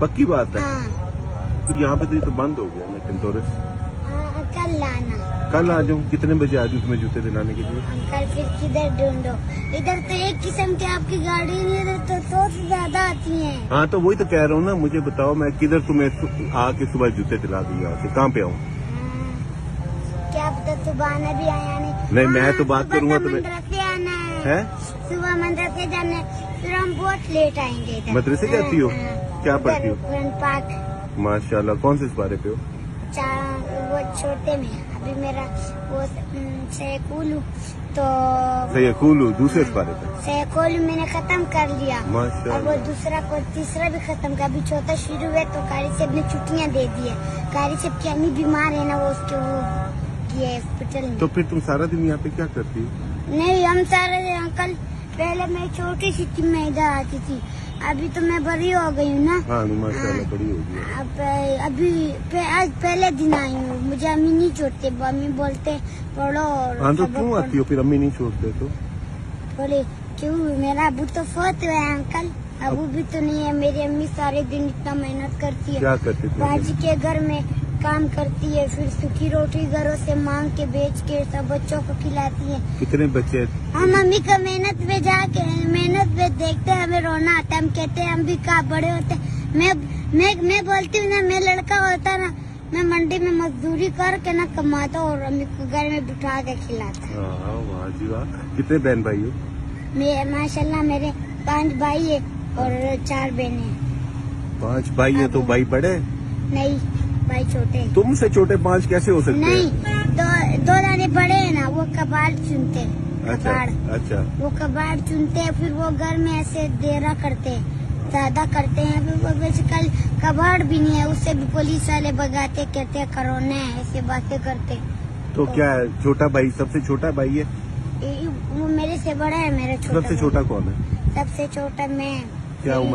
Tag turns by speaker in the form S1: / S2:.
S1: पक्की बात है।
S2: हाँ
S1: तो यहाँ पे तो ये तो बंद हो गया ना कंटोरस।
S2: कल लाना।
S1: कल आ जाऊँ, कितने बजे आ जाऊँ तुम्हें जूते दिलाने के लिए?
S2: अंकल फिर किधर ढूंढो, इधर तो एक किस्म की आपकी गाड़ी नहीं, इधर तो 100 से ज्यादा आती हैं।
S1: हाँ तो वही तो कह रहा हूँ ना, मुझे बताओ मैं किधर तुम्हें आके सुबह जूते दिला दूँ यहाँ से, कहाँ पे आऊँ?
S2: क्या पता सुबह आना भी आया नहीं।
S1: नहीं, मैं तो बात करूंगा तुम्हें।
S2: मदरसे आना
S1: है?
S2: सुबह मदरसे जाना है, फिर हम बहुत लेट आएंगे इधर।
S1: मदरसे जाती हो? क्या पढ़ती हो?
S2: पाक
S1: माशाल्लाह, कौन से इस बारे पे हो?
S2: वो छोटे में, अभी मेरा वो सैकुलू तो
S1: सैकुलू दूसरे इस बारे पे।
S2: सैकुलू मैंने खत्म कर लिया,
S1: माशाल्लाह।
S2: और वो दूसरा को तीसरा भी खत्म कर, अभी चौथा शुरू है। तो कारी सेब ने छुट्टियां दे दी है, कारी सेब की अम्मी बीमार है ना, वो उसके वो किए हॉस्पिटल में।
S1: तो फिर तुम सारा दिन यहाँ पे क्या करती हो?
S2: नहीं हम सारे अंकल, पहले मैं छोटी सी थी, मैं इधर आती थी, अभी तो मैं बड़ी हो गई हूँ ना।
S1: हाँ माशाल्लाह बड़ी हो गई।
S2: अब अभी आज पहले दिन आई हूँ, मुझे अम्मी नहीं छोड़ते, अम्मी बोलते पढ़ो।
S1: हाँ तो क्यों आती हो फिर, अम्मी नहीं छोड़ते तो?
S2: बोले क्यों, मेरा अबू तो फौत हुआ है अंकल, अबू भी तो नहीं है। मेरी अम्मी सारे दिन इतना मेहनत करती है,
S1: क्या करती थी?
S2: बाजी के घर में काम करती है, फिर सूखी रोटी घरों से मांग के बेच के सब बच्चों को खिलाती है।
S1: कितने बच्चे?
S2: हम मम्मी को मेहनत पे जाके मेहनत पे देखते हैं, हमें रोना आता है, हम कहते हैं हम भी कहाँ बड़े होते। मैं बोलती हूँ ना, मैं लड़का होता ना, मैं मंडी में मजदूरी करके ना कमाता और अम्मी को घर में बिठा के खिलाता।
S1: वाह जी वाह। कितने बहन भाई हो?
S2: मैं माशाल्लाह मेरे 5 भाई है और 4 बहनें।
S1: 5 भाई है तो भाई बड़े?
S2: नहीं, भाई छोटे।
S1: तुमसे छोटे 5 कैसे हो सकते
S2: नहीं,
S1: हैं?
S2: दो दाने बड़े हैं ना, वो कबाड़ चुनते हैं।
S1: अच्छा
S2: कबाड़,
S1: अच्छा।
S2: वो कबाड़ चुनते हैं, फिर वो घर में ऐसे देरा करते हैं, ज्यादा करते हैं। फिर वो बेसिकली कबाड़ भी नहीं है, उससे भी पुलिस वाले भगाते, कहते हैं कोरोना है, ऐसे बातें करते।
S1: तो क्या है, छोटा भाई सबसे छोटा भाई है?
S2: वो मेरे से बड़ा है, मेरा छोटा
S1: सबसे
S2: भाई।
S1: छोटा कौन है?
S2: सबसे छोटा मैं।
S1: क्या उम्र?